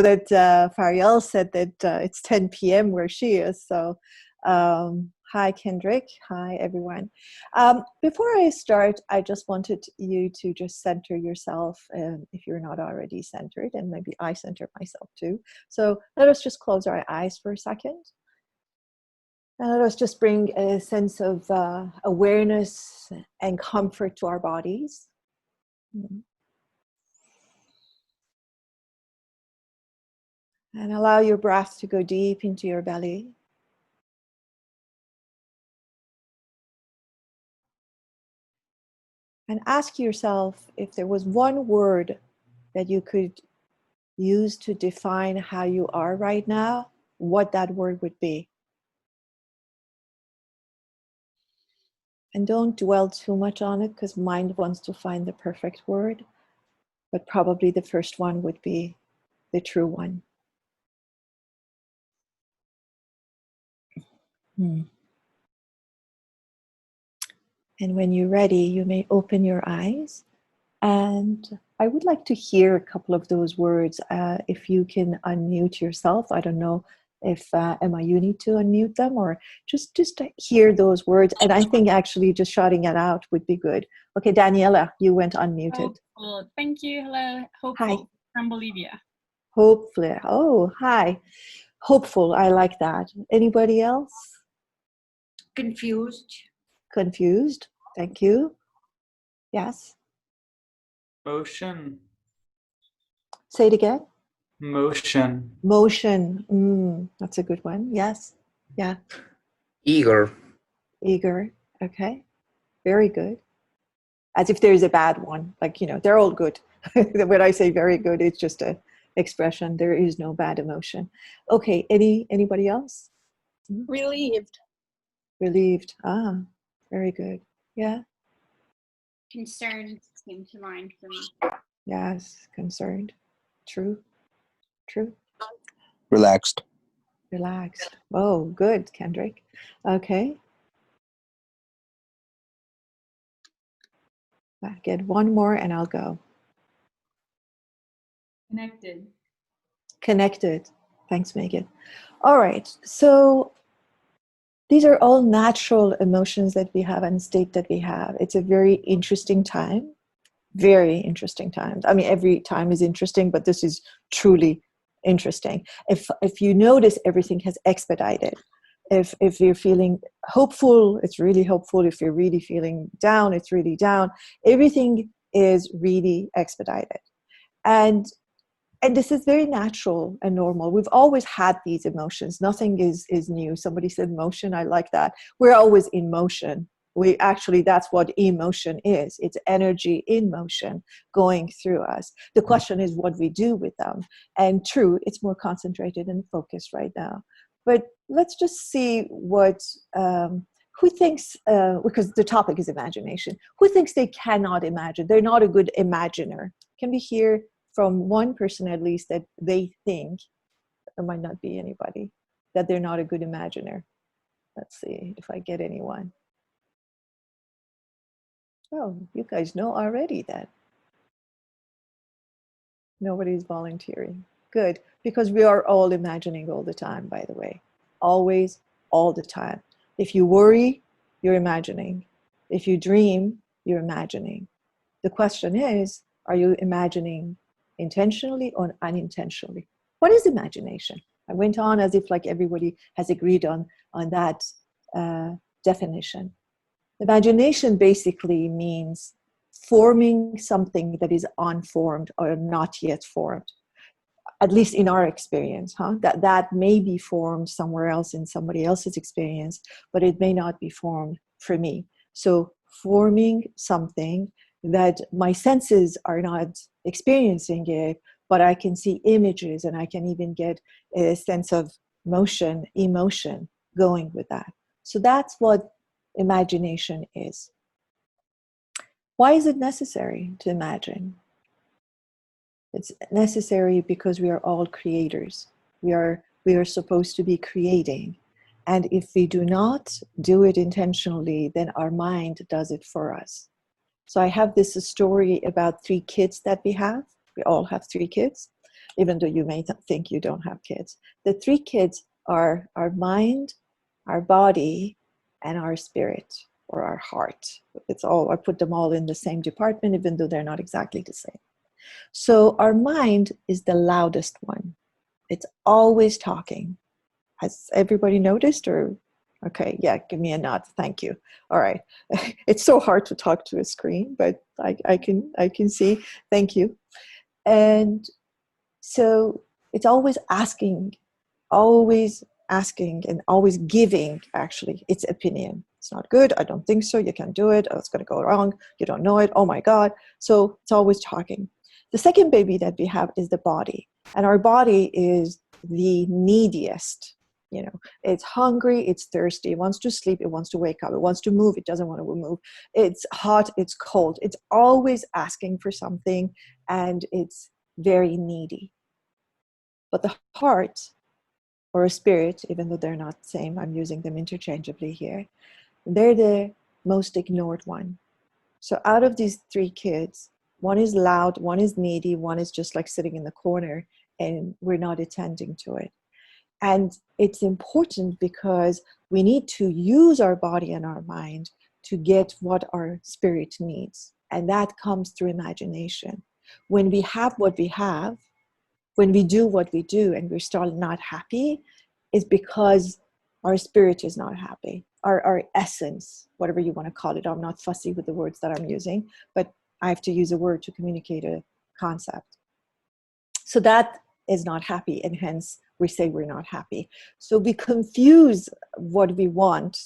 that Fariel said that it's 10 p.m. where she is. So hi, Kendrick. Hi, everyone. Before I start, I just wanted you to just center yourself if you're not already centered, and maybe I center myself too. So let us just close our eyes for a second. And let us just bring a sense of awareness and comfort to our bodies. And allow your breath to go deep into your belly. And ask yourself if there was one word that you could use to define how you are right now, what that word would be. And don't dwell too much on it, because mind wants to find the perfect word, but probably the first one would be the true one. And when you're ready, you may open your eyes. And I would like to hear a couple of those words. If you can unmute yourself. I don't know if, Emma, you need to unmute them, or just to hear those words. And I think actually just shouting it out would be good. Okay, Daniela, you went unmuted. Oh, thank you. Hello. Hopeful. Hi. From Bolivia. Hopefully. Oh, hi. Hopeful. I like that. Anybody else? Confused. Confused. Thank you. Yes. Motion. Say it again. Motion. Motion. That's a good one. Yes. Yeah. Eager. Eager. Okay. Very good. As if there's a bad one. Like, you know, they're all good. When I say very good, it's just an expression. There is no bad emotion. Okay. Anybody else? Relieved. Relieved. Ah, very good. Yeah. Concerned came to mind for me. Yes. Concerned. True. True. Relaxed. Relaxed. Oh, good, Kendrick. Okay. I'll get one more and I'll go. Connected. Connected. Thanks, Megan. All right. So these are all natural emotions that we have and state that we have. It's a very interesting time. Very interesting time. I mean, every time is interesting, but this is truly interesting. If you notice, everything has expedited. If you're feeling hopeful, it's really hopeful. If you're really feeling down, it's really down. Everything is really expedited. And this is very natural and normal. We've always had these emotions. Nothing is new. Somebody said motion. I like that. We're always in motion. That's what emotion is. It's energy in motion going through us. The question is what we do with them. And true, it's more concentrated and focused right now. But let's just see what, who thinks, because the topic is imagination, who thinks they cannot imagine? They're not a good imaginer. Can we hear from one person at least that they think, there might not be anybody, that they're not a good imaginer? Let's see if I get anyone. Oh, you guys know already that. Nobody's volunteering. Good, because we are all imagining all the time, by the way. Always, all the time. If you worry, you're imagining. If you dream, you're imagining. The question is, are you imagining intentionally or unintentionally? What is imagination? I went on as if like everybody has agreed on that definition. Imagination basically means forming something that is unformed or not yet formed, at least in our experience, that may be formed somewhere else in somebody else's experience, but it may not be formed for me. So forming something that my senses are not experiencing it, but I can see images and I can even get a sense of motion, emotion going with that. So that's what imagination is. Why is it necessary to imagine? It's necessary because we are all creators. We are supposed to be creating. And if we do not do it intentionally, then our mind does it for us. So I have this story about 3 kids that we have. We all have 3 kids. even though you may think you don't have kids. The three kids are our mind, our body, and our spirit or our heart. It's all, I put them all in the same department, even though they're not exactly the same. So our mind is the loudest one. It's always talking. Has everybody noticed? Or okay, yeah, give me a nod. Thank you. All right. It's so hard to talk to a screen, but I can see. Thank you. And so it's always asking and always giving, actually, its opinion. It's not good. I don't think so. You can't do it. Oh, it's going to go wrong. You don't know it. Oh my God. So it's always talking. The second baby that we have is the body. And our body is the neediest. You know, it's hungry, it's thirsty, it wants to sleep, it wants to wake up, it wants to move, it doesn't want to move. It's hot, it's cold. It's always asking for something, and it's very needy. But the heart, or a spirit, even though they're not the same, I'm using them interchangeably here, they're the most ignored one. So out of these three kids, one is loud, one is needy, one is just like sitting in the corner, and we're not attending to it. And it's important because we need to use our body and our mind to get what our spirit needs. And that comes through imagination. When we have what we have, when we do what we do and we're still not happy, it's because our spirit is not happy. Our essence, whatever you want to call it. I'm not fussy with the words that I'm using, but I have to use a word to communicate a concept. So that is not happy, and hence we say we're not happy. So we confuse what we want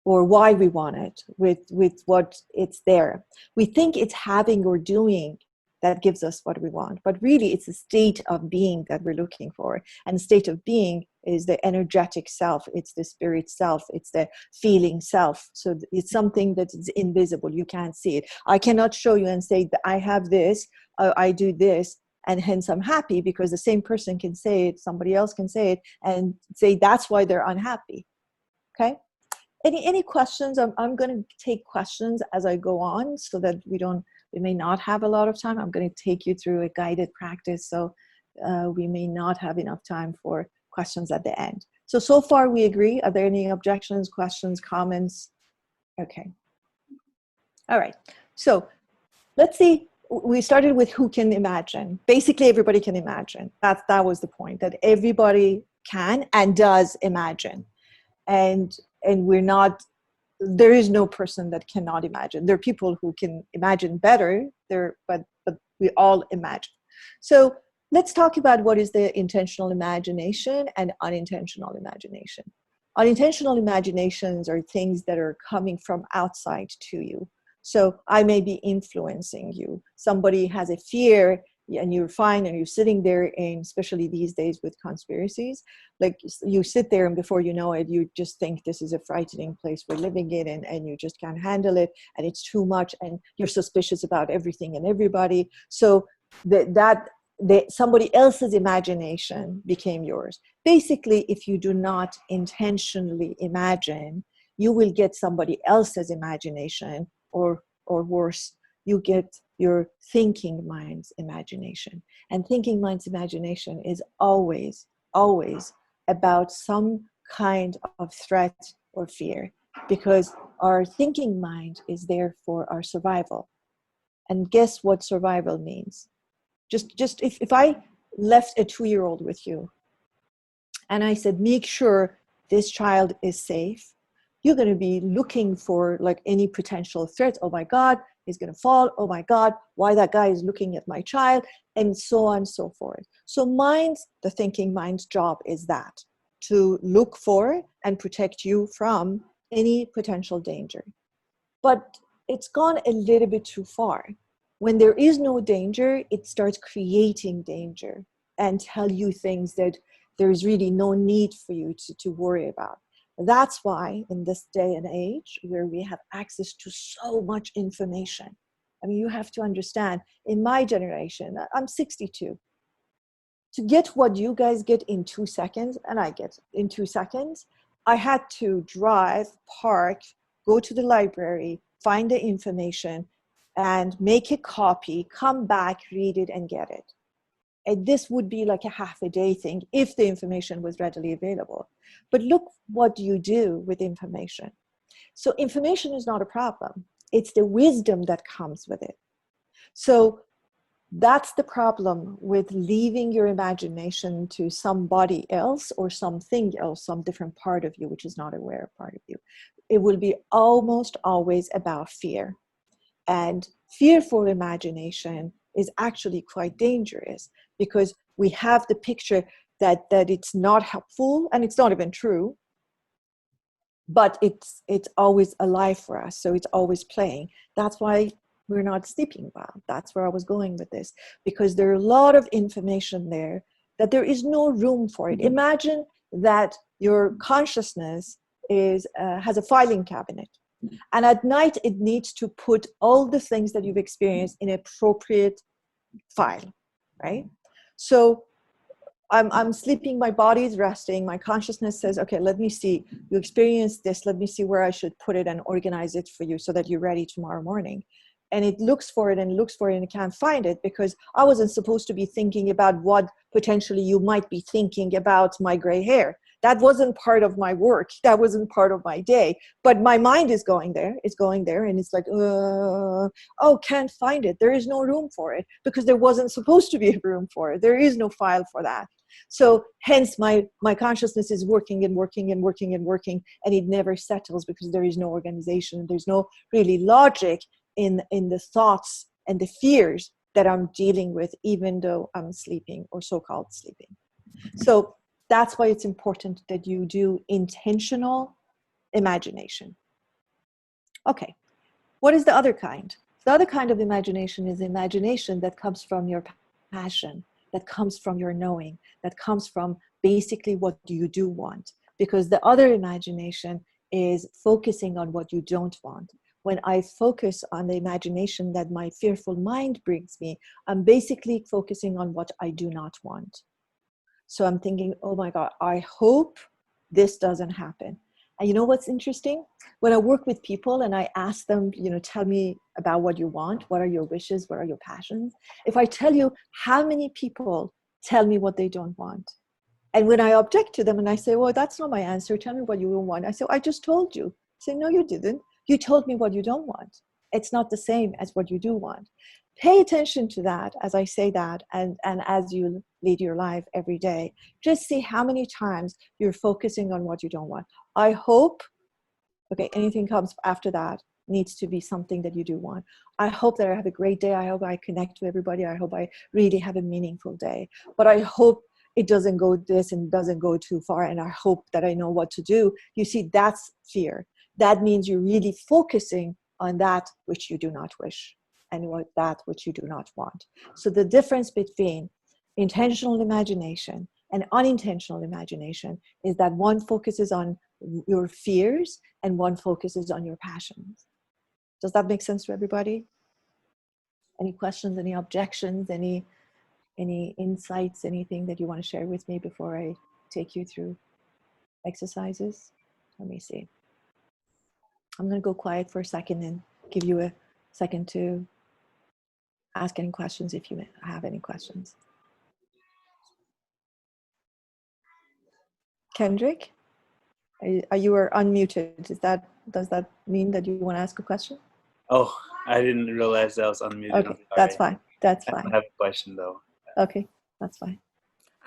or why we want it with what it's there. We think it's having or doing that gives us what we want, but really it's a state of being that we're looking for. And the state of being is the energetic self, it's the spirit self, it's the feeling self. So it's something that is invisible, you can't see it. I cannot show you and say that I have this, I do this, and hence I'm happy, because the same person can say it, somebody else can say it, and say that's why they're unhappy. Okay? Any questions? I'm going to take questions as I go on, so that we may not have a lot of time. I'm going to take you through a guided practice, so we may not have enough time for questions at the end. So far we agree. Are there any objections, questions, comments? Okay. All right. So let's see. We started with who can imagine. Basically, everybody can imagine. That was the point, that everybody can and does imagine. And we're not, there is no person that cannot imagine. There are people who can imagine better, but we all imagine. So let's talk about what is the intentional imagination and unintentional imagination. Unintentional imaginations are things that are coming from outside to you. So I may be influencing you. Somebody has a fear and you're fine and you're sitting there, and especially these days with conspiracies, like you sit there and before you know it, you just think this is a frightening place we're living in, and you just can't handle it, and it's too much, and you're suspicious about everything and everybody. So somebody else's imagination became yours. Basically, if you do not intentionally imagine, you will get somebody else's imagination, or worse, you get your thinking mind's imagination. And thinking mind's imagination is always about some kind of threat or fear, because our thinking mind is there for our survival. And guess what survival means? Just if I left a 2-year-old with you and I said, make sure this child is safe, you're going to be looking for like any potential threats. Oh my God, he's going to fall. Oh my God, why that guy is looking at my child, and so on and so forth. So the thinking mind's job is that, to look for and protect you from any potential danger. But it's gone a little bit too far. When there is no danger, it starts creating danger and tell you things that there's really no need for you to worry about. That's why in this day and age where we have access to so much information, I mean, you have to understand, in my generation, I'm 62. To get what you guys get in 2 seconds, and I get in 2 seconds, I had to drive, park, go to the library, find the information, and make a copy, come back, read it, and get it. And this would be like a half a day thing if the information was readily available. But look what you do with information. So information is not a problem. It's the wisdom that comes with it. So that's the problem with leaving your imagination to somebody else or something else, some different part of you, which is not aware part of you. It will be almost always about fear. And fearful imagination is actually quite dangerous because we have the picture that it's not helpful and it's not even true, but it's always alive for us. So it's always playing. That's why we're not sleeping well. That's where I was going with this, because there are a lot of information there that there is no room for it. Imagine that your consciousness has a filing cabinet. And at night, it needs to put all the things that you've experienced in an appropriate file, right? So I'm sleeping, my body is resting, my consciousness says, okay, let me see, you experienced this, let me see where I should put it and organize it for you so that you're ready tomorrow morning. And it looks for it and looks for it and it can't find it because I wasn't supposed to be thinking about what potentially you might be thinking about my gray hair. That wasn't part of my work. That wasn't part of my day. But my mind is going there. It's going there and it's like, oh, can't find it. There is no room for it because there wasn't supposed to be a room for it. There is no file for that. So hence my consciousness is working and working and working and working, and it never settles because there is no organization. There's no really logic in the thoughts and the fears that I'm dealing with, even though I'm sleeping or so-called sleeping. So that's why it's important that you do intentional imagination. Okay, what is the other kind? The other kind of imagination is imagination that comes from your passion, that comes from your knowing, that comes from basically what you do want. Because the other imagination is focusing on what you don't want. When I focus on the imagination that my fearful mind brings me, I'm basically focusing on what I do not want. So I'm thinking, oh my God, I hope this doesn't happen. And you know what's interesting? When I work with people and I ask them, tell me about what you want, what are your wishes, what are your passions? If I tell you, how many people tell me what they don't want? And when I object to them and I say, well, that's not my answer, tell me what you want. I say, I just told you. I say, no, you didn't. You told me what you don't want. It's not the same as what you do want. Pay attention to that as I say that, and as you lead your life every day. Just see how many times you're focusing on what you don't want. I hope, okay, anything comes after that needs to be something that you do want. I hope that I have a great day. I hope I connect to everybody. I hope I really have a meaningful day. But I hope it doesn't go this and doesn't go too far. And I hope that I know what to do. You see, that's fear. That means you're really focusing on that which you do not wish and that which you do not want. So the difference between intentional imagination and unintentional imagination is that one focuses on your fears and one focuses on your passions. Does that make sense to everybody? Any questions, any objections, any insights, anything that you want to share with me before I take you through exercises? Let me see. I'm going to go quiet for a second and give you a second to ask any questions if you have any questions. Kendrick, you are unmuted. Does that mean that you want to ask a question? Oh, I didn't realize that I was unmuted. Okay, that's fine. That's fine. I have a question though. Okay, that's fine.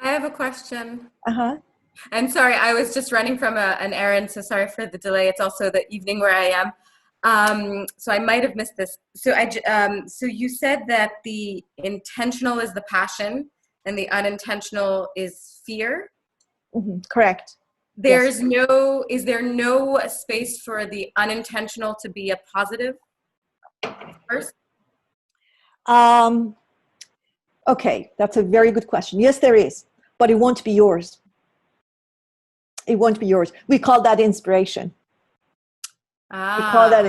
I have a question. Uh-huh. And sorry, I was just running from an errand, so sorry for the delay. It's also the evening where I am. So I might have missed this. So so you said that the intentional is the passion and the unintentional is fear? Mm-hmm. Correct. Is there no space for the unintentional to be a positive first? Okay, that's a very good question. Yes, there is, but it won't be yours. It won't be yours. We call that inspiration. We call that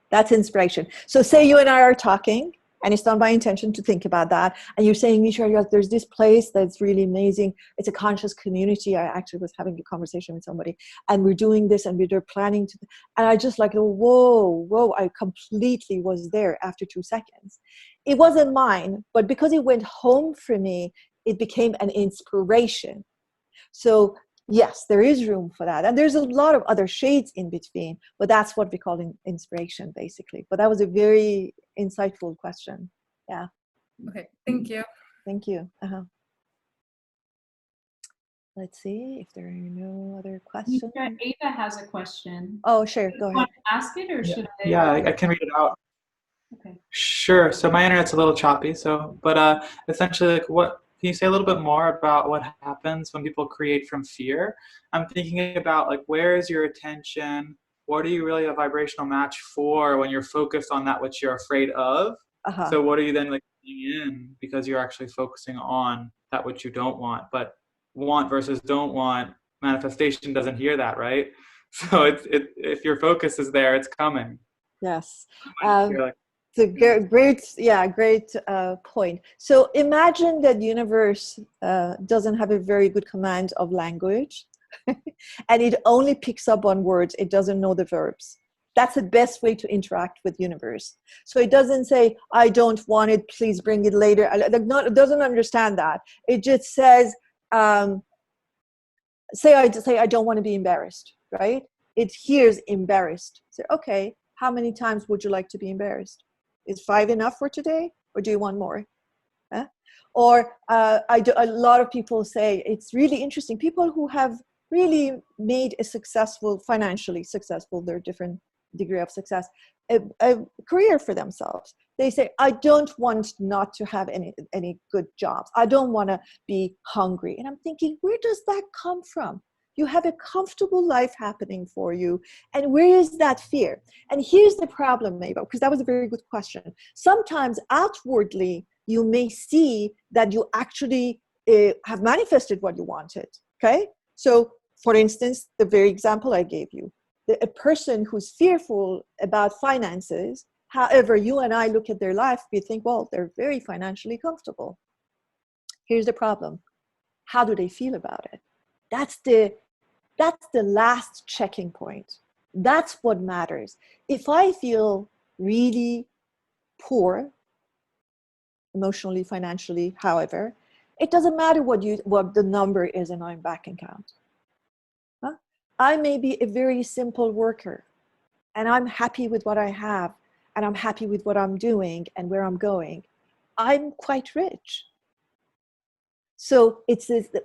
that's inspiration. So say you and I are talking And it's not my intention to think about that. And you're saying, Mitra, there's this place that's really amazing. It's a conscious community. I actually was having a conversation with somebody, and we're doing this, and we're planning to, and I just like, whoa, I completely was there after 2 seconds. It wasn't mine, but because it went home for me, it became an inspiration. So yes, there is room for that. And there's a lot of other shades in between, but that's what we call inspiration, basically. But that was a very insightful question. Yeah. Okay, thank you. Thank you. Let's see if there are no other questions. Ava has a question. Oh, sure. Go Do you ahead. want to ask it, or should I? Yeah, I can read it out. Okay. Sure. So my internet's a little choppy. But essentially, like, what can you say a little bit more about what happens when people create from fear? I'm thinking about, like, where is your attention? What are you really a vibrational match for when you're focused on that which you're afraid of? So what are you then, like, putting in because you're actually focusing on that which you don't want? But want versus don't want, manifestation doesn't hear that, right? So if your focus is there, it's coming. Yes. You're like, It's a great point. So imagine that universe doesn't have a very good command of language, and it only picks up on words. It doesn't know the verbs. That's the best way to interact with universe. So it doesn't say, I don't want it, please bring it later. It doesn't understand that. It just says, say I don't want to be embarrassed, right? It hears embarrassed. So, okay, how many times would you like to be embarrassed? Is 5 enough for today, or do you want more? Or a lot of people say, it's really interesting, people who have really made financially successful, their different degree of success, a career for themselves. They say, I don't want not to have any good jobs. I don't want to be hungry. And I'm thinking, where does that come from? You have a comfortable life happening for you. And where is that fear? And here's the problem, Mabel, because that was a very good question. Sometimes outwardly, you may see that you actually have manifested what you wanted, okay? So, for instance, the very example I gave you, a person who's fearful about finances, however, you and I look at their life, we think, well, they're very financially comfortable. Here's the problem. How do they feel about it? That's the last checking point. That's what matters. If I feel really poor, emotionally, financially, however, it doesn't matter what the number is in my bank account. I may be a very simple worker, and I'm happy with what I have, and I'm happy with what I'm doing and where I'm going. I'm quite rich. So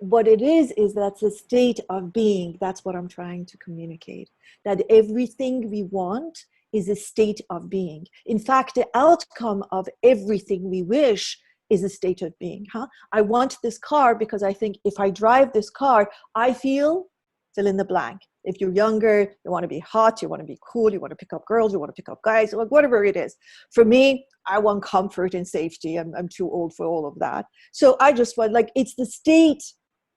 what it is that's a state of being. That's what I'm trying to communicate. That everything we want is a state of being. In fact, the outcome of everything we wish is a state of being. I want this car because I think if I drive this car, I feel fill in the blank. If you're younger, you want to be hot, you want to be cool, you want to pick up girls, you want to pick up guys, whatever it is. For me, I want comfort and safety. I'm too old for all of that. So I just want, it's the state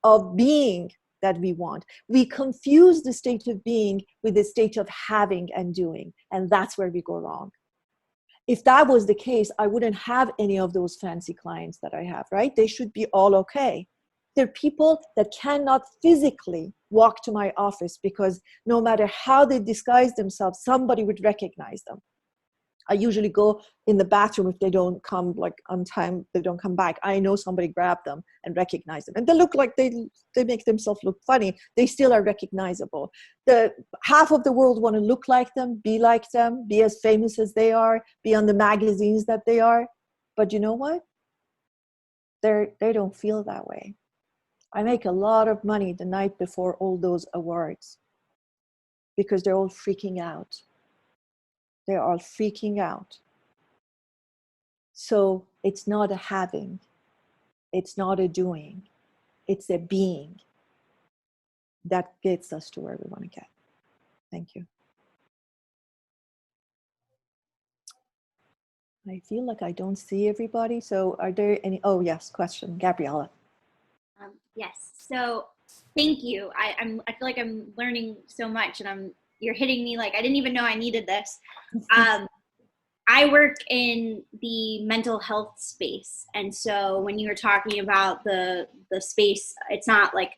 of being that we want. We confuse the state of being with the state of having and doing. And that's where we go wrong. If that was the case, I wouldn't have any of those fancy clients that I have, right? They should be all okay. There are people that cannot physically walk to my office because no matter how they disguise themselves, somebody would recognize them. I usually go in the bathroom if they don't come on time, they don't come back. I know somebody grabbed them and recognize them. And they look like they make themselves look funny. They still are recognizable. Half of the world want to look like them, be as famous as they are, be on the magazines that they are. But you know what? They don't feel that way. I make a lot of money the night before all those awards because they're all freaking out. They're all freaking out. So it's not a having. It's not a doing. It's a being that gets us to where we want to get. Thank you. I feel like I don't see everybody. So are there any, oh yes, question, Gabriella. Yes. So thank you. I feel like I'm learning so much, and you're hitting me like I didn't even know I needed this. I work in the mental health space. And so when you were talking about the space, it's not like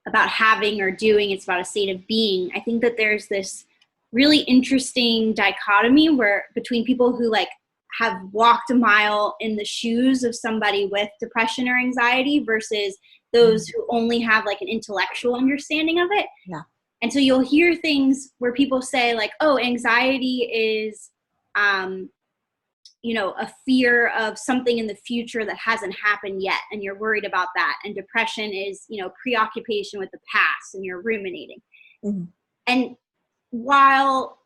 about having or doing, it's about a state of being. I think that there's this really interesting dichotomy where between people who like have walked a mile in the shoes of somebody with depression or anxiety versus those who only have like an intellectual understanding of it. Yeah. And so you'll hear things where people say like, oh, anxiety is, a fear of something in the future that hasn't happened yet, and you're worried about that. And depression is, preoccupation with the past, and you're ruminating. Mm-hmm. And while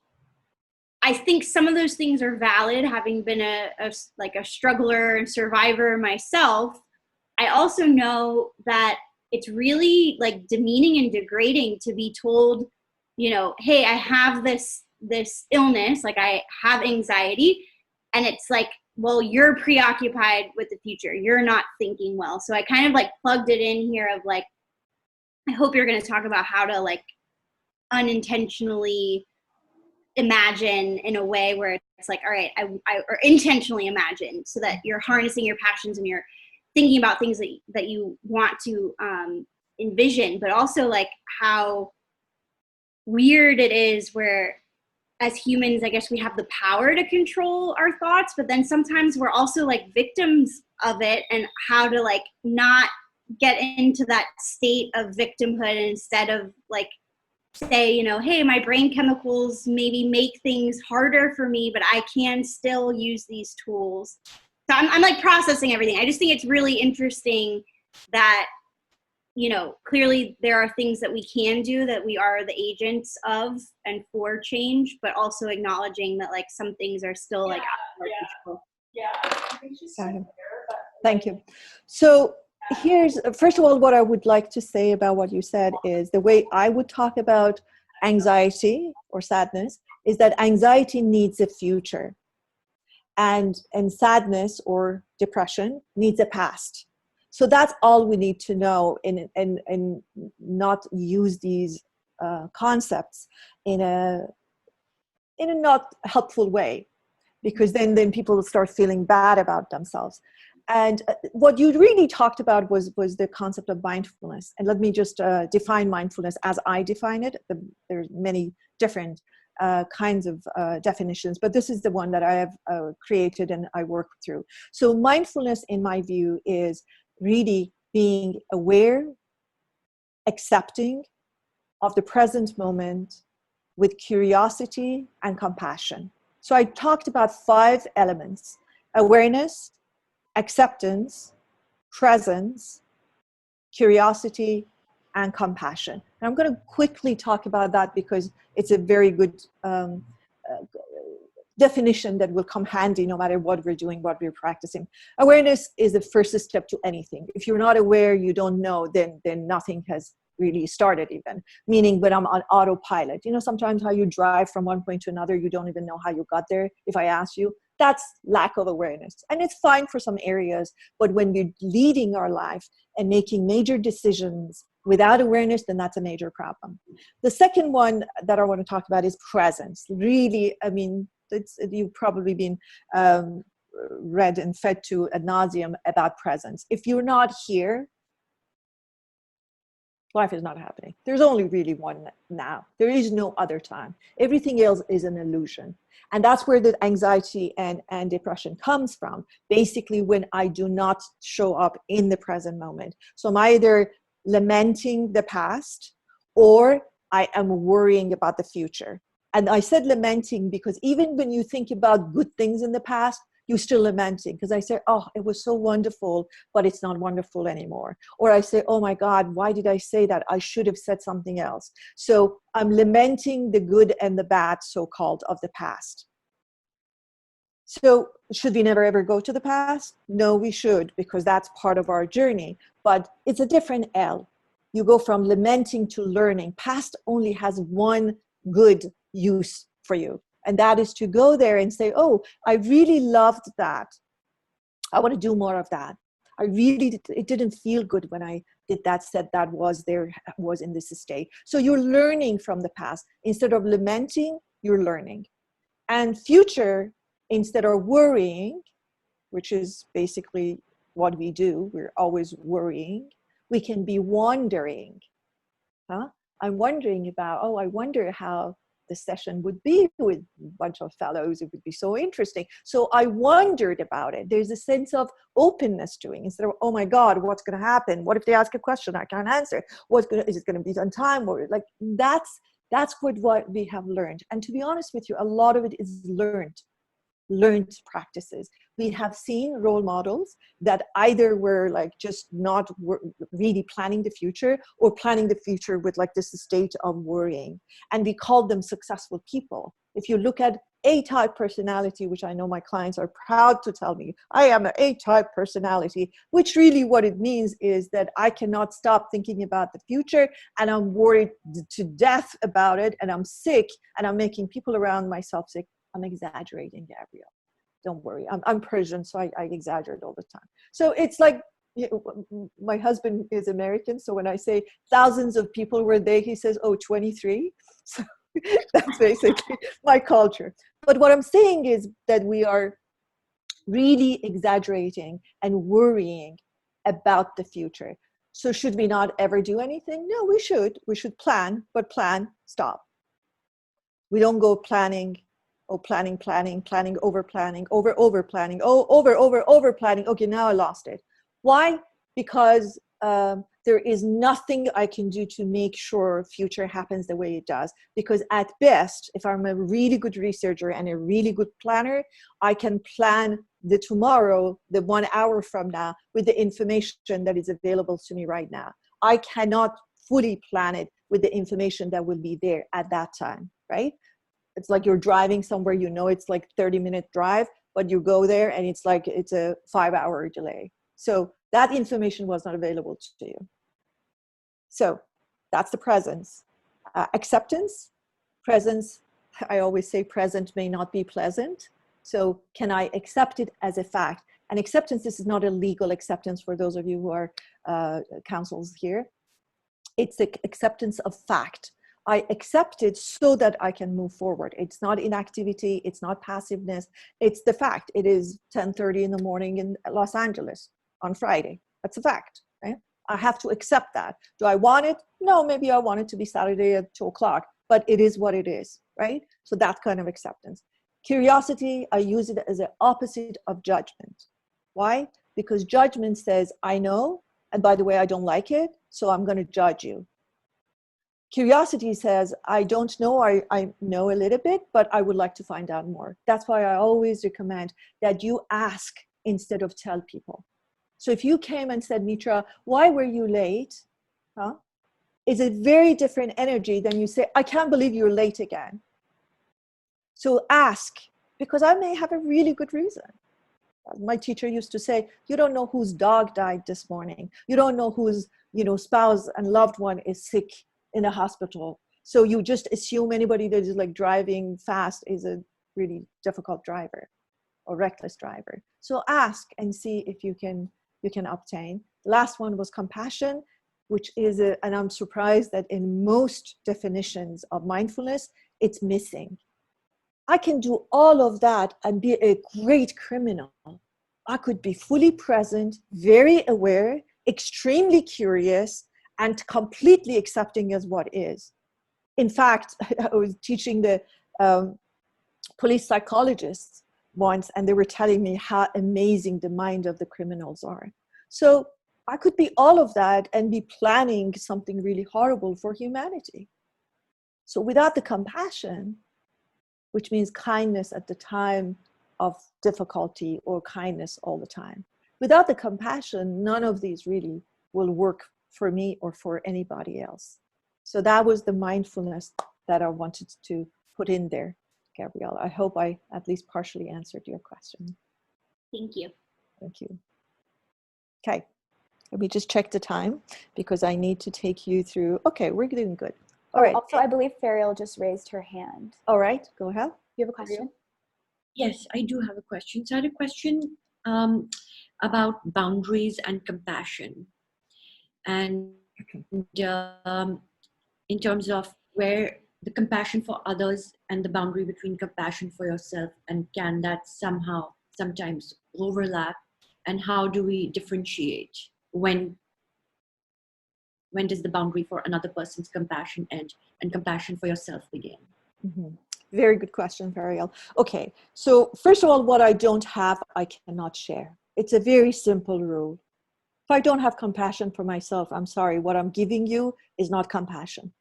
I think some of those things are valid, having been a struggler and survivor myself, I also know that it's really like demeaning and degrading to be told, hey, I have this illness, like I have anxiety, and it's like, well, you're preoccupied with the future. You're not thinking well. So I kind of like plugged it in here of like, I hope you're going to talk about how to like unintentionally imagine in a way where it's like, all right, or intentionally imagine so that you're harnessing your passions and you're thinking about things that you want to envision, but also like how weird it is where as humans, I guess we have the power to control our thoughts, but then sometimes we're also like victims of it, and how to like not get into that state of victimhood and instead of like say, hey, my brain chemicals maybe make things harder for me, but I can still use these tools. So I'm like processing everything. I just think it's really interesting that, clearly there are things that we can do, that we are the agents of and for change, but also acknowledging that like some things are still like out of our control. Thank you. So here's, first of all, what I would like to say about what you said is the way I would talk about anxiety or sadness is that anxiety needs a future, and sadness or depression needs a past. So that's all we need to know, and not use these concepts in a not helpful way, because then people will start feeling bad about themselves. And what you really talked about was the concept of mindfulness. And let me just define mindfulness as I define it. There's many different kinds of definitions, but this is the one that I have created and I work through. So mindfulness, in my view, is really being aware, accepting of the present moment with curiosity and compassion. So I talked about 5 elements: awareness, acceptance, presence, curiosity, and compassion. And I'm going to quickly talk about that because it's a very good definition that will come handy no matter what we're doing, what we're practicing. Awareness is the first step to anything. If you're not aware, you don't know, then nothing has really started even. Meaning when I'm on autopilot, sometimes how you drive from one point to another, you don't even know how you got there. If I ask you, that's lack of awareness. And it's fine for some areas, but when we're leading our life and making major decisions without awareness, then that's a major problem. The second one that I want to talk about is presence. Really, I mean, you've probably been read and fed to ad nauseum about presence. If you're not here, life is not happening. There's only really one now. There is no other time. Everything else is an illusion. And that's where the anxiety and depression comes from. Basically, when I do not show up in the present moment. So I'm either lamenting the past or I am worrying about the future. And I said lamenting because even when you think about good things in the past, you're still lamenting, because I say, oh, it was so wonderful, but it's not wonderful anymore. Or I say, oh my God, why did I say that? I should have said something else. So I'm lamenting the good and the bad, so-called, of the past. So should we never ever go to the past? No, we should, because that's part of our journey. But it's a different L. You go from lamenting to learning. Past only has one good use for you. And that is to go there and say, oh, I really loved that. I want to do more of that. It didn't feel good when I did that, said that, was in this state. So you're learning from the past. Instead of lamenting, you're learning. And future instead of worrying, which is basically what we do, we're always worrying, we can be wondering. I'm wondering about, I wonder how the session would be with a bunch of fellows. It would be so interesting. So I wondered about it. There's a sense of openness to it instead of, oh my God, what's going to happen? What if they ask a question I can't answer? Is it going to be on time? Or like that's what we have learned. And to be honest with you, a lot of it is learned practices. We have seen role models that either were like just not really planning the future, or planning the future with like this state of worrying. And we call them successful people. If you look at A-type personality, which I know my clients are proud to tell me, I am an A-type personality, which really what it means is that I cannot stop thinking about the future, and I'm worried to death about it, and I'm sick, and I'm making people around myself sick. I'm exaggerating, Gabrielle. Don't worry. I'm Persian, so I exaggerate all the time. So it's like, my husband is American, so when I say thousands of people were there, he says, 23. So that's basically my culture. But what I'm saying is that we are really exaggerating and worrying about the future. So should we not ever do anything? No, we should. We should plan, but plan, stop. We don't go planning, planning, over planning, over planning, over planning. Okay, now I lost it. Why? Because there is nothing I can do to make sure future happens the way it does. Because at best, if I'm a really good researcher and a really good planner, I can plan the tomorrow, the 1 hour from now, with the information that is available to me right now. I cannot fully plan it with the information that will be there at that time, right? It's like you're driving somewhere, it's like 30-minute drive, but you go there and it's like it's a 5-hour delay. So that information was not available to you. So that's the presence. Acceptance, presence. I always say present may not be pleasant. So can I accept it as a fact? And acceptance, this is not a legal acceptance for those of you who are counsels here. It's the acceptance of fact. I accept it so that I can move forward. It's not inactivity. It's not passiveness. It's the fact. It is 10:30 in the morning in Los Angeles on Friday. That's a fact, right? I have to accept that. Do I want it? No, maybe I want it to be Saturday at 2 o'clock, but it is what it is, right? So that kind of acceptance. Curiosity, I use it as an opposite of judgment. Why? Because judgment says, I know, and by the way, I don't like it, so I'm going to judge you. Curiosity says, I don't know, I know a little bit, but I would like to find out more. That's why I always recommend that you ask instead of tell people. So if you came and said, Mitra, why were you late? It's a very different energy than you say, I can't believe you're late again. So ask, because I may have a really good reason. My teacher used to say, you don't know whose dog died this morning. You don't know whose spouse and loved one is sick in a hospital. So you just assume anybody that is like driving fast is a really difficult driver or reckless driver. So ask and see if you can obtain. The last one was compassion, which is and I'm surprised that in most definitions of mindfulness, it's missing. I can do all of that and be a great criminal. I could be fully present, very aware, extremely curious, and completely accepting as what is. In fact, I was teaching the police psychologists once, and they were telling me how amazing the mind of the criminals are. So I could be all of that and be planning something really horrible for humanity. So without the compassion, which means kindness at the time of difficulty or kindness all the time. Without the compassion, none of these really will work for me or for anybody else. So that was the mindfulness that I wanted to put in there, Gabrielle. I hope I at least partially answered your question. Thank you. Thank you. Okay, let me just check the time because I need to take you through. Okay, we're doing good. All right. Also, I believe Ferial just raised her hand. All right, go ahead. You have a question? Yes, I do have a question. So I had a question about boundaries and compassion. And in terms of where the compassion for others and the boundary between compassion for yourself, and can that somehow sometimes overlap, and how do we differentiate when does the boundary for another person's compassion end and compassion for yourself begin? Very good question, Variel. Okay, so first of all, what I don't have, I cannot share. It's a very simple rule. If I don't have compassion for myself, I'm sorry, what I'm giving you is not compassion.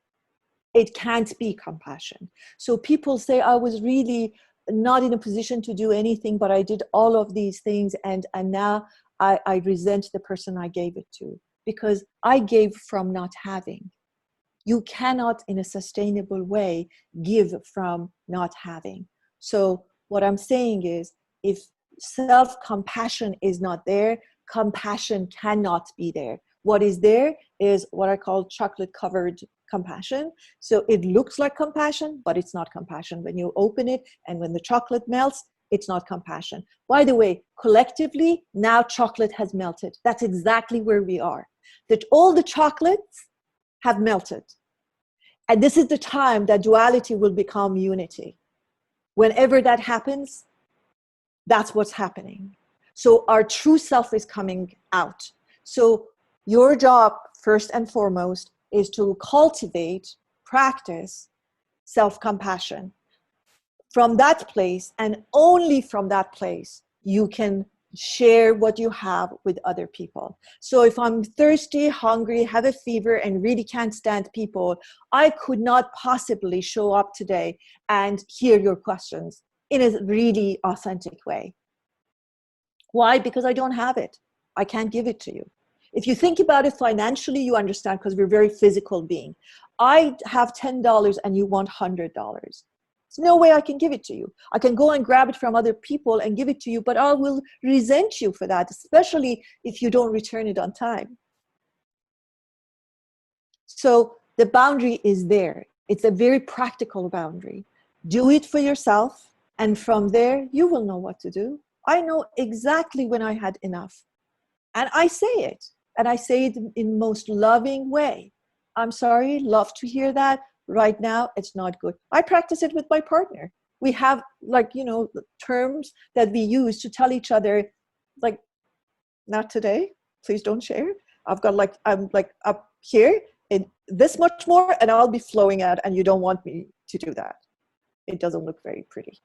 It can't be compassion. So people say, I was really not in a position to do anything, but I did all of these things, and now I resent the person I gave it to, because I gave from not having. You cannot, in a sustainable way, give from not having. So what I'm saying is, if self-compassion is not there, compassion cannot be there. What is there is what I call chocolate-covered compassion. So it looks like compassion, but it's not compassion. When you open it and when the chocolate melts, it's not compassion. By the way, collectively, now chocolate has melted. That's exactly where we are. That all the chocolates have melted. And this is the time that duality will become unity. Whenever that happens, that's what's happening. So our true self is coming out. So your job, first and foremost, is to cultivate, practice self-compassion. From that place, and only from that place, you can share what you have with other people. So if I'm thirsty, hungry, have a fever, and really can't stand people, I could not possibly show up today and hear your questions in a really authentic way. Why? Because I don't have it. I can't give it to you. If you think about it financially, you understand, because we're very physical being. I have $10 and you want $100. There's no way I can give it to you. I can go and grab it from other people and give it to you, but I will resent you for that, especially if you don't return it on time. So the boundary is there. It's a very practical boundary. Do it for yourself, and from there, you will know what to do. I know exactly when I had enough. And I say it. And I say it in most loving way. I'm sorry, love to hear that. Right now, it's not good. I practice it with my partner. We have, like, you know, terms that we use to tell each other, like, not today, please don't share. I've got, like, I'm like up here in this much more, and I'll be flowing out, and you don't want me to do that. It doesn't look very pretty.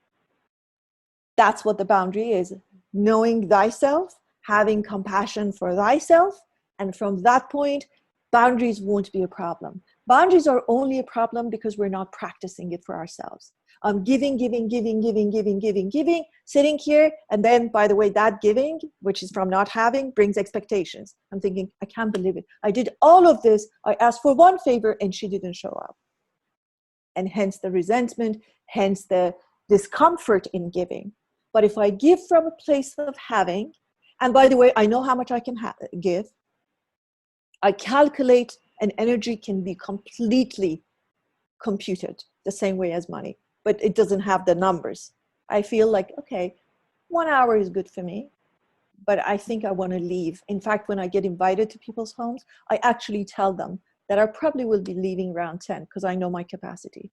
That's what the boundary is. Knowing thyself, having compassion for thyself, and from that point, boundaries won't be a problem. Boundaries are only a problem because we're not practicing it for ourselves. I'm giving, sitting here, and then, by the way, that giving, which is from not having, brings expectations. I'm thinking, I can't believe it. I did all of this. I asked for one favor, and she didn't show up. And hence the resentment, hence the discomfort in giving. But if I give from a place of having, and by the way, I know how much I can give, I calculate, and energy can be completely computed the same way as money, but it doesn't have the numbers. I feel like, okay, 1 hour is good for me, but I think I want to leave. In fact, when I get invited to people's homes, I actually tell them that I probably will be leaving around 10 because I know my capacity.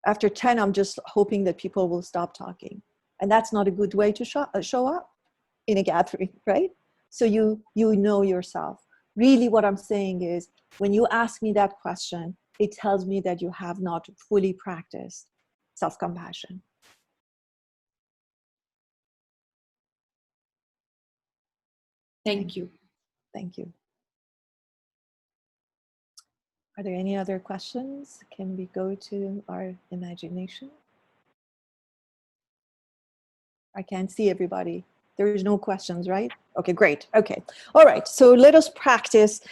After 10, I'm just hoping that people will stop talking. And that's not a good way to show up in a gathering, right? So you know yourself. Really what I'm saying is, when you ask me that question, it tells me that you have not fully practiced self-compassion. Thank you. Thank you. Are there any other questions? Can we go to our imagination? I can't see everybody. There is no questions, right? Okay, great. Okay. All right. So let us practice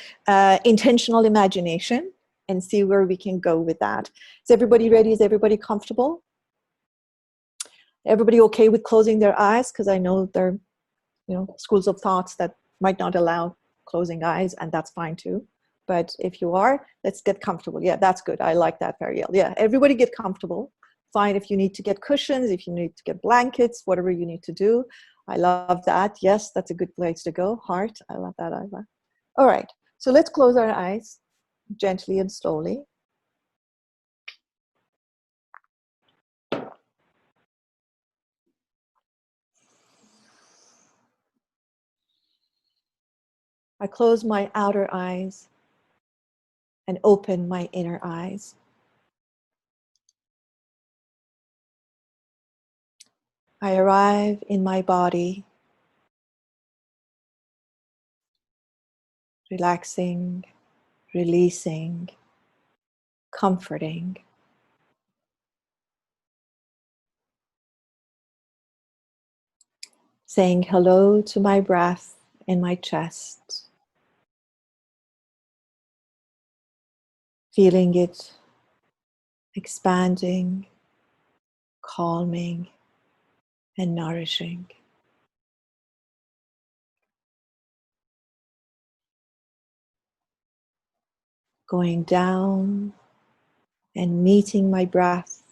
intentional imagination and see where we can go with that. Is everybody ready? Is everybody comfortable? Everybody okay with closing their eyes? Because I know there are, you know, schools of thoughts that might not allow closing eyes, and that's fine too. But if you are, let's get comfortable. Yeah, that's good. I like that, Variel. Yeah, everybody get comfortable. Fine if you need to get cushions, if you need to get blankets, whatever you need to do. I love that. Yes, that's a good place to go. Heart, I love that. All right, so let's close our eyes gently and slowly. I close my outer eyes and open my inner eyes. I arrive in my body, relaxing, releasing, comforting. Saying hello to my breath in my chest. Feeling it expanding, calming, and nourishing. Going down and meeting my breath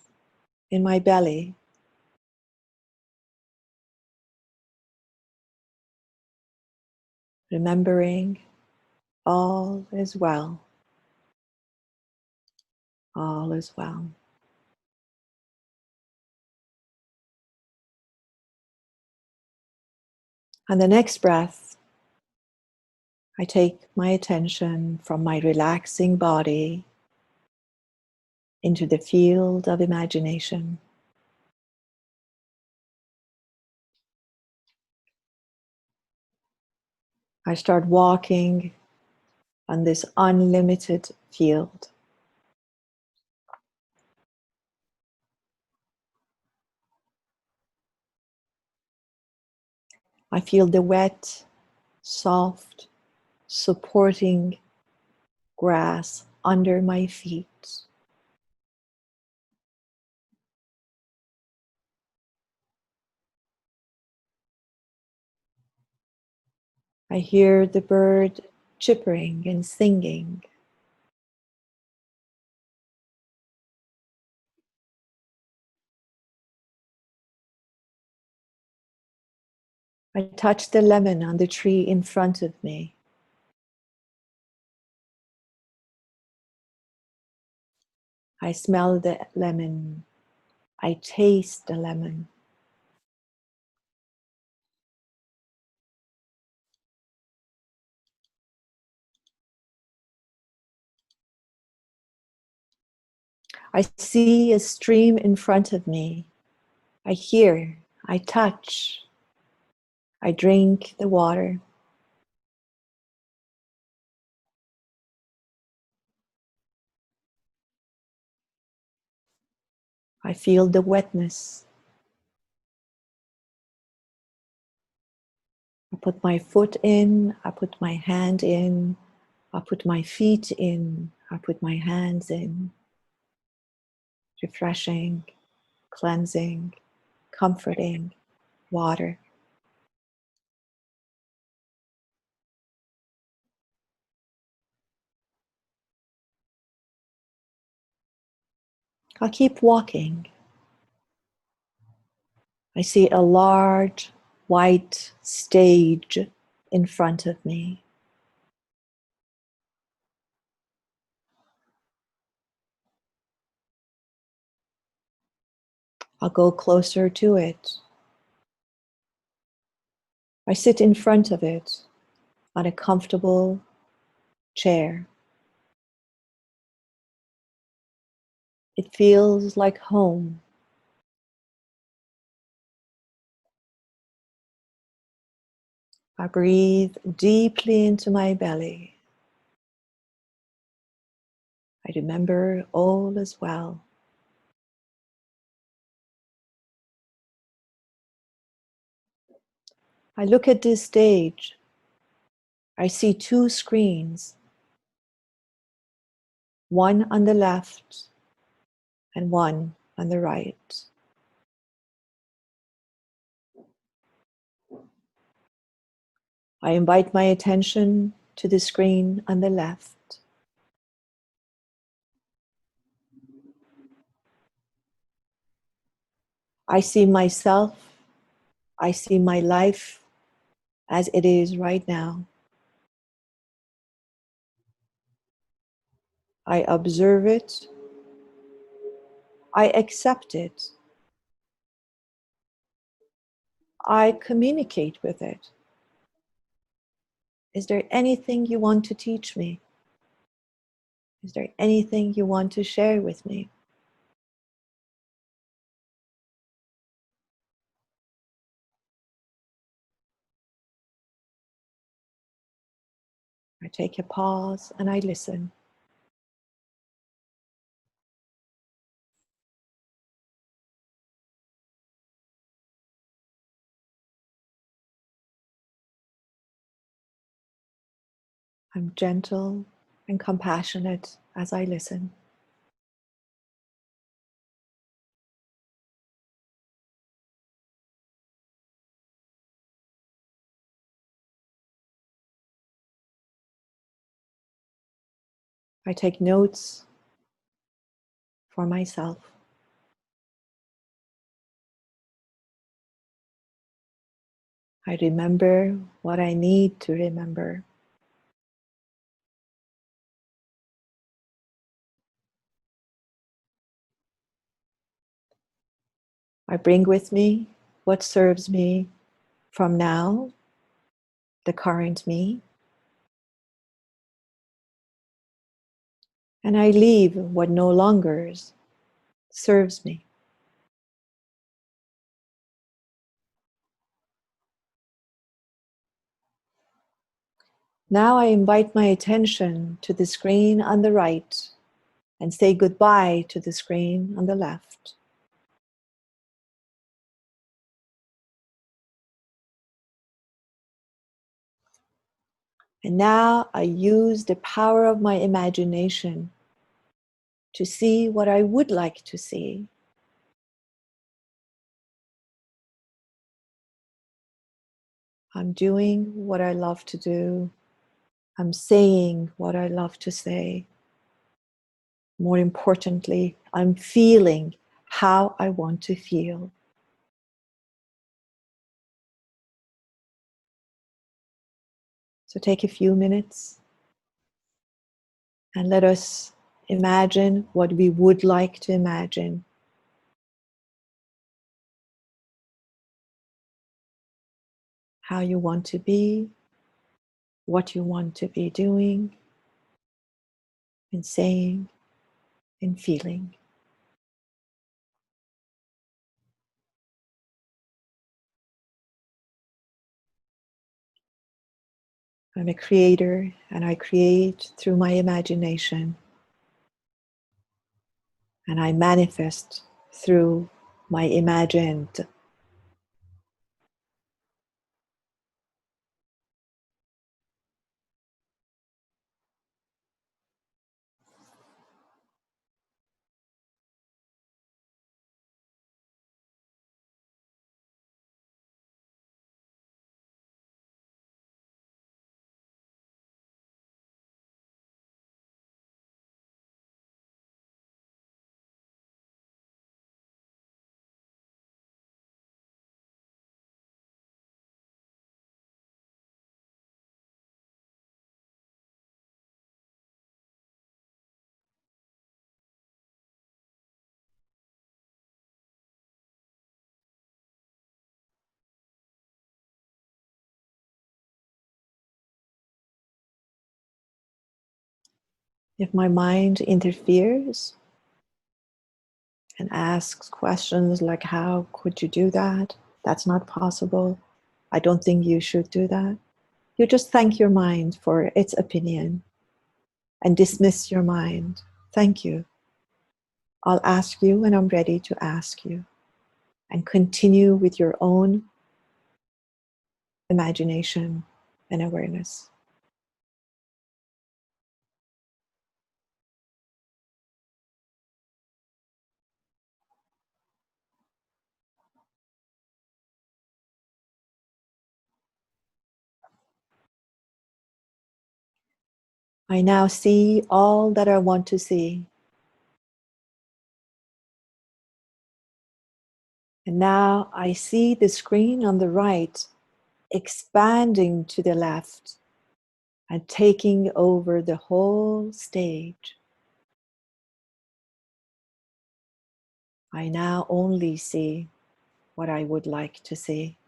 in my belly. Remembering all is well. All is well. On the next breath, I take my attention from my relaxing body into the field of imagination. I start walking on this unlimited field. I feel the wet, soft, supporting grass under my feet. I hear the bird chippering and singing. I touch the lemon on the tree in front of me. I smell the lemon. I taste the lemon. I see a stream in front of me. I hear, I touch, I drink the water. I feel the wetness. I put my foot in, I put my hand in, I put my feet in, I put my hands in. Refreshing, cleansing, comforting water. I'll keep walking. I see a large white stage in front of me. I'll go closer to it. I sit in front of it on a comfortable chair. It feels like home. I breathe deeply into my belly. I remember all is well. I look at this stage. I see two screens, one on the left and one on the right. I invite my attention to the screen on the left. I see myself, I see my life as it is right now. I observe it, I accept it, I communicate with it. Is there anything you want to teach me? Is there anything you want to share with me? I take a pause and I listen. I'm gentle and compassionate as I listen. I take notes for myself. I remember what I need to remember. I bring with me what serves me from now, the current me, and I leave what no longer serves me. Now I invite my attention to the screen on the right and say goodbye to the screen on the left. And now I use the power of my imagination to see what I would like to see. I'm doing what I love to do. I'm saying what I love to say. More importantly, I'm feeling how I want to feel. So take a few minutes and let us imagine what we would like to imagine. How you want to be, what you want to be doing, and saying and feeling. I'm a creator and I create through my imagination. And I manifest through my imagined. If my mind interferes and asks questions like, how could you do that? That's not possible. I don't think you should do that. You just thank your mind for its opinion and dismiss your mind. Thank you. I'll ask you when I'm ready to ask you. And continue with your own imagination and awareness. I now see all that I want to see. And now I see the screen on the right expanding to the left and taking over the whole stage. I now only see what I would like to see.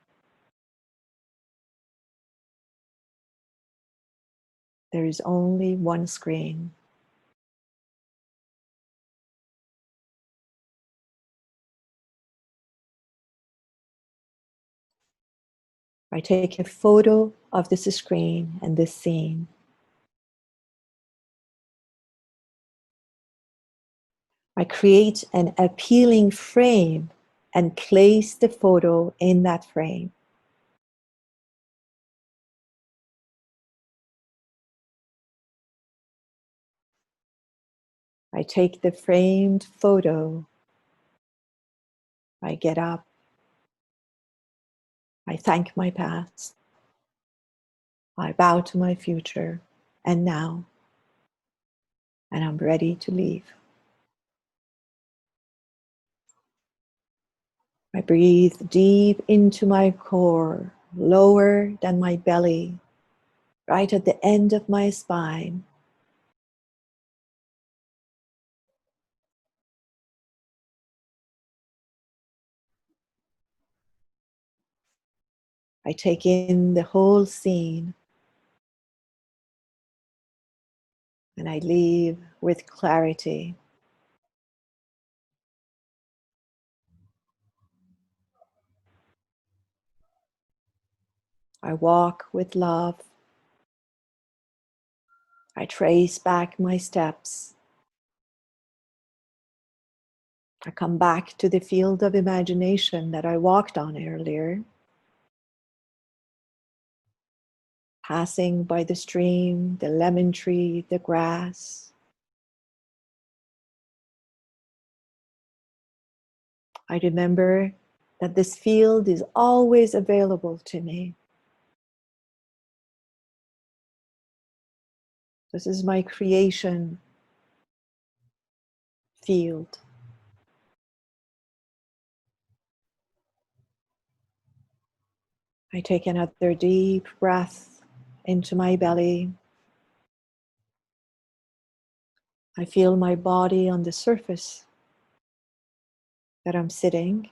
There is only one screen. I take a photo of this screen and this scene. I create an appealing frame and place the photo in that frame. I take the framed photo. I get up. I thank my past. I bow to my future and now. And I'm ready to leave. I breathe deep into my core, lower than my belly, right at the end of my spine. I take in the whole scene and I leave with clarity. I walk with love. I trace back my steps. I come back to the field of imagination that I walked on earlier, passing by the stream, the lemon tree, the grass. I remember that this field is always available to me. This is my creation field. I take another deep breath into my belly. I feel my body on the surface that I'm sitting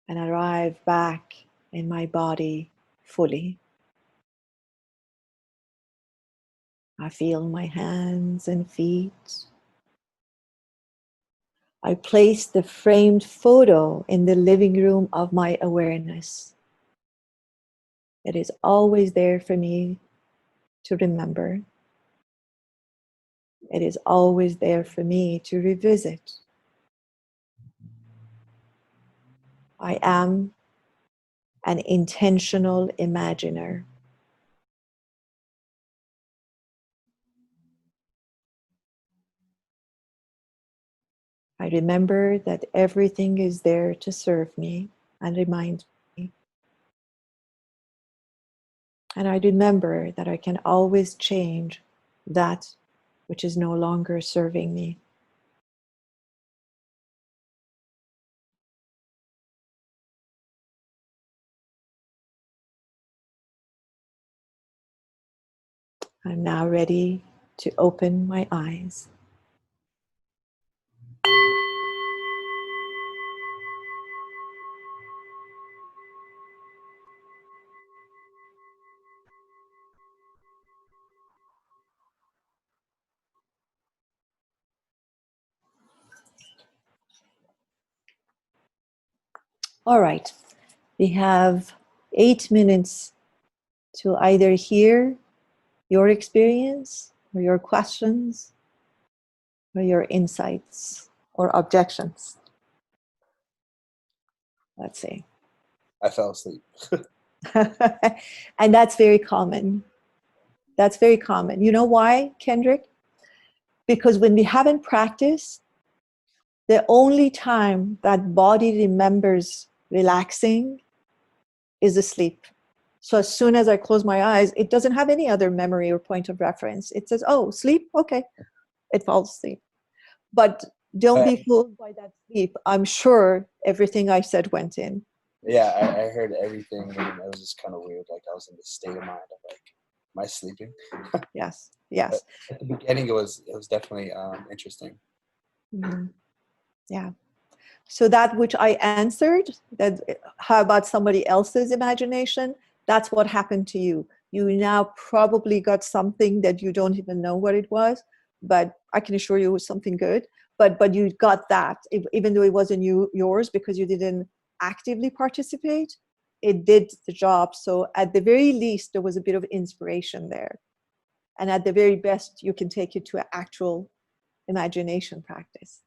and arrive back in my body fully. I feel my hands and feet. I place the framed photo in the living room of my awareness. It is always there for me to remember. It is always there for me to revisit. I am an intentional imaginer. I remember that everything is there to serve me and remind me. And I remember that I can always change that which is no longer serving me. I'm now ready to open my eyes. All right, we have 8 minutes to either hear your experience or your questions or your insights or objections. Let's see. I fell asleep. And that's very common. That's very common. You know why, Kendrick? Because when we haven't practiced, the only time that body remembers relaxing is asleep. So as soon as I close my eyes, it doesn't have any other memory or point of reference. It says, oh, sleep? Okay. It falls asleep. But don't be fooled by that sleep. I'm sure everything I said went in. Yeah, I heard everything, and it was just kind of weird. Like, I was in this state of mind of like, am I sleeping? Yes, yes. But at the beginning, it was definitely interesting. Mhm. Yeah. So that which I answered, that how about somebody else's imagination? That's what happened to you. you now probably got something that you don't even know what it was, but I can assure you it was something good. But you got that, even though it wasn't yours because you didn't actively participate, it did the job. So at the very least, there was a bit of inspiration there. And at the very best, you can take it to an actual imagination practice.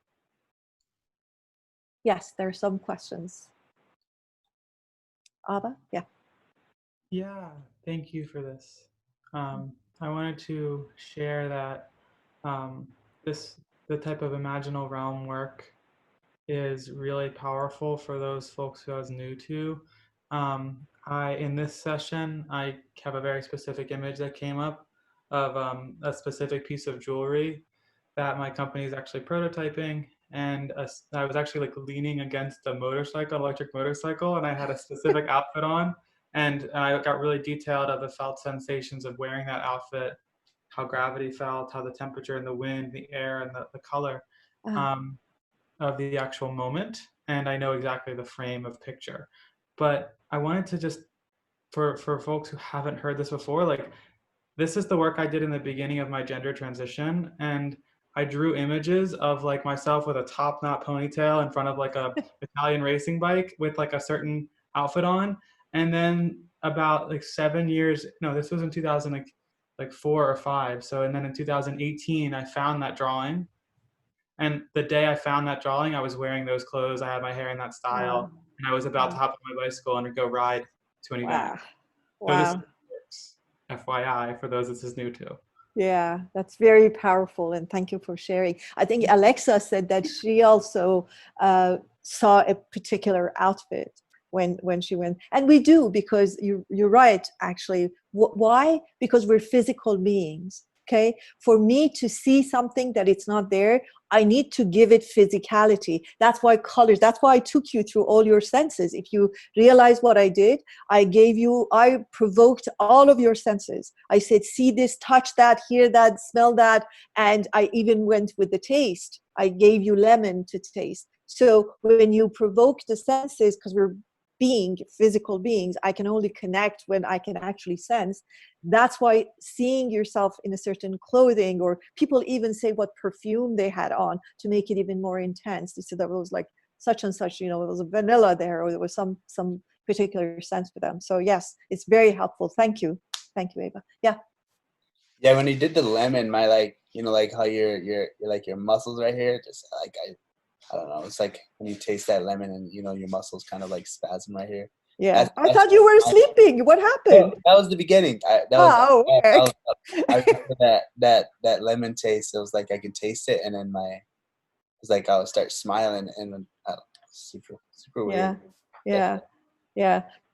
Yes, there are some questions. Abba? Yeah. Yeah, thank you for this. I wanted to share that the type of imaginal realm work is really powerful for those folks who I was new to. In this session, I have a very specific image that came up of a specific piece of jewelry that my company is actually prototyping. And I was actually like leaning against a motorcycle, electric motorcycle, and I had a specific outfit on. And I got really detailed of the felt sensations of wearing that outfit, how gravity felt, how the temperature and the wind, the air, and the color of the actual moment. And I know exactly the frame of picture. But I wanted to just, for folks who haven't heard this before, like this is the work I did in the beginning of my gender transition. And I drew images of like myself with a top knot ponytail in front of like a Italian racing bike with like a certain outfit on. And then about like 7 years, no, this was in 2000, like 4 or 5. So, and then in 2018, I found that drawing. And the day I found that drawing, I was wearing those clothes. I had my hair in that style, and I was about to hop on my bicycle and go ride to an event. So this is FYI for those this is new to. Yeah, that's very powerful, and thank you for sharing. I think Alexa said that she also saw a particular outfit when she went, and we do, because you're right, actually. Why? Because we're physical beings. Okay, for me to see something that it's not there, I need to give it physicality. That's why colors, that's why I took you through all your senses. If you realize what I did, I provoked all of your senses. I said, see this, touch that, hear that, smell that. And I even went with the taste. I gave you lemon to taste. So when you provoke the senses, because we're physical beings, I can only connect when I can actually sense. That's why seeing yourself in a certain clothing, or people even say what perfume they had on to make it even more intense. They said that it was like such and such, it was a vanilla there, or there was some particular sense for them. So yes, it's very helpful. Thank you, Ava. Yeah, when you did the lemon, my like how your like your muscles right here, just like I don't know, it's like when you taste that lemon and your muscles kind of like spasm right here. Yeah, I thought you were sleeping. What happened? That was the beginning. I remember that lemon taste. It was like I could taste it, and then it's like I would start smiling, and super weird. Yeah.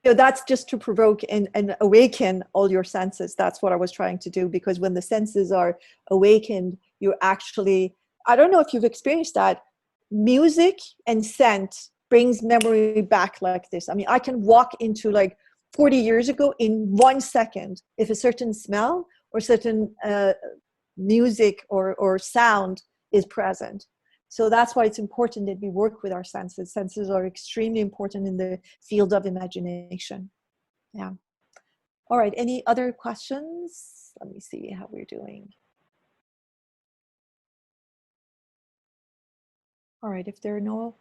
That's just to provoke and awaken all your senses. That's what I was trying to do, because when the senses are awakened, you actually, I don't know if you've experienced that, music and scent brings memory back like this. I mean, I can walk into like 40 years ago in 1 second if a certain smell or certain music or sound is present. So that's why it's important that we work with our senses. Senses are extremely important in the field of imagination. Yeah. All right. Any other questions? Let me see how we're doing. All right. If there are no,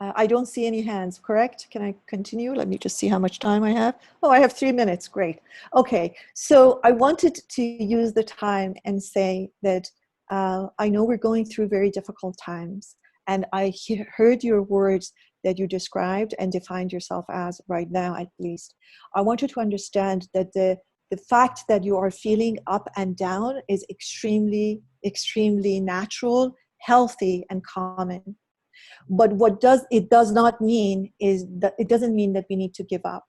I don't see any hands, correct? Can I continue? Let me just see how much time I have. Oh, I have 3 minutes. Great. Okay. So I wanted to use the time and say that I know we're going through very difficult times, and I heard your words that you described and defined yourself as right now, at least. I want you to understand that the fact that you are feeling up and down is extremely, extremely natural, healthy, and common. But it does not mean is that it doesn't mean that we need to give up.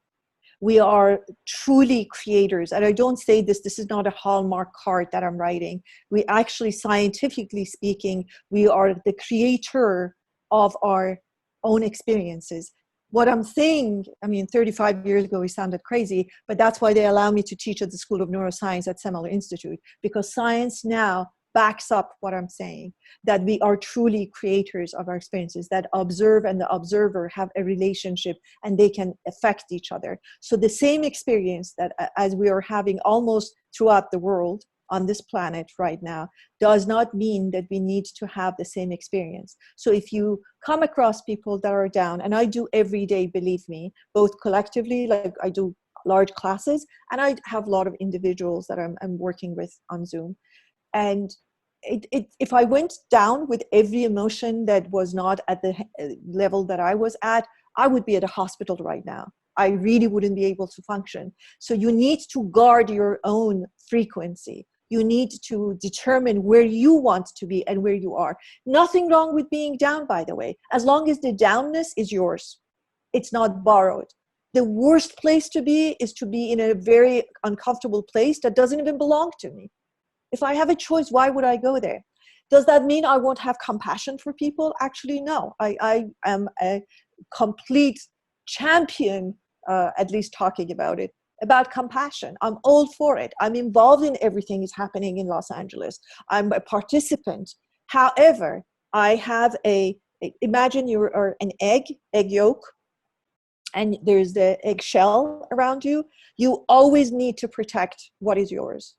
We are truly creators. And I don't say this is not a Hallmark card that I'm writing. We actually, scientifically speaking, we are the creator of our own experiences. What I'm saying, 35 years ago, we sounded crazy, but that's why they allow me to teach at the School of Neuroscience at Semler Institute, because science now backs up what I'm saying, that we are truly creators of our experiences, that observe and the observer have a relationship and they can affect each other. So the same experience that as we are having almost throughout the world on this planet right now does not mean that we need to have the same experience. So if you come across people that are down, and I do every day, believe me, both collectively, like I do large classes, and I have a lot of individuals that I'm working with on Zoom. And if I went down with every emotion that was not at the level that I was at, I would be at a hospital right now. I really wouldn't be able to function. So you need to guard your own frequency. You need to determine where you want to be and where you are. Nothing wrong with being down, by the way, as long as the downness is yours. It's not borrowed. The worst place to be is to be in a very uncomfortable place that doesn't even belong to me. If I have a choice, why would I go there? Does that mean I won't have compassion for people? Actually, no. I am a complete champion, at least talking about compassion. I'm all for it. I'm involved in everything that's happening in Los Angeles. I'm a participant. However, I have imagine you are an egg yolk, and there's the eggshell around you. You always need to protect what is yours.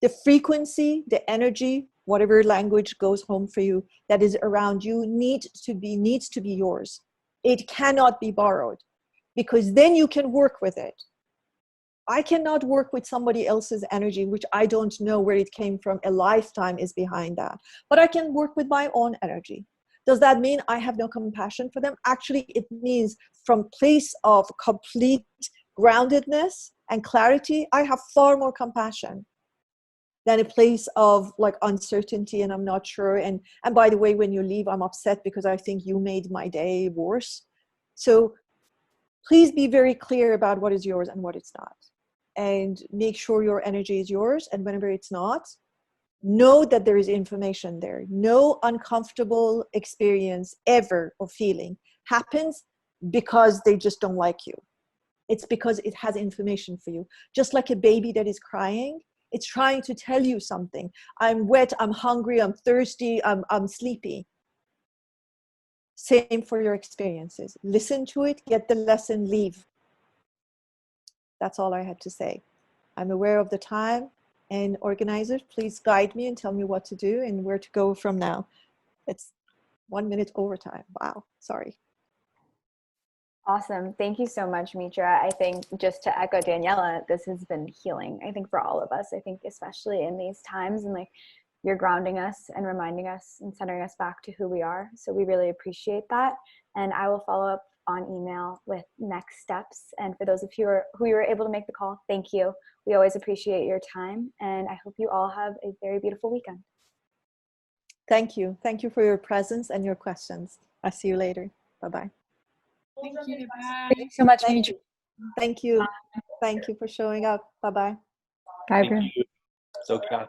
The frequency, the energy, whatever language goes home for you that is around you needs to be yours. It cannot be borrowed, because then you can work with it. I cannot work with somebody else's energy, which I don't know where it came from. A lifetime is behind that. But I can work with my own energy. Does that mean I have no compassion for them? Actually, it means from place of complete groundedness and clarity, I have far more compassion than a place of like uncertainty and I'm not sure. And by the way, when you leave, I'm upset because I think you made my day worse. So please be very clear about what is yours and what it's not. And make sure your energy is yours. And whenever it's not, know that there is information there. No uncomfortable experience ever or feeling happens because they just don't like you. It's because it has information for you. Just like a baby that is crying, it's trying to tell you something. I'm wet, I'm hungry, I'm thirsty, I'm sleepy. Same for your experiences. Listen to it, get the lesson, leave. That's all I had to say. I'm aware of the time, and organizers, please guide me and tell me what to do and where to go from now. It's 1 minute overtime. Wow, sorry. Awesome. Thank you so much, Mitra. I think just to echo Daniela, this has been healing, I think, for all of us. I think especially in these times, and like you're grounding us and reminding us and centering us back to who we are. So we really appreciate that. And I will follow up on email with next steps. And for those of you who were able to make the call, thank you. We always appreciate your time. And I hope you all have a very beautiful weekend. Thank you. Thank you for your presence and your questions. I'll see you later. Bye-bye. Thank you. Bye. Thank you so much, Thank Mitra. you. Thank you. Thank you for showing up. Bye-bye. Bye, Thank you. So proud.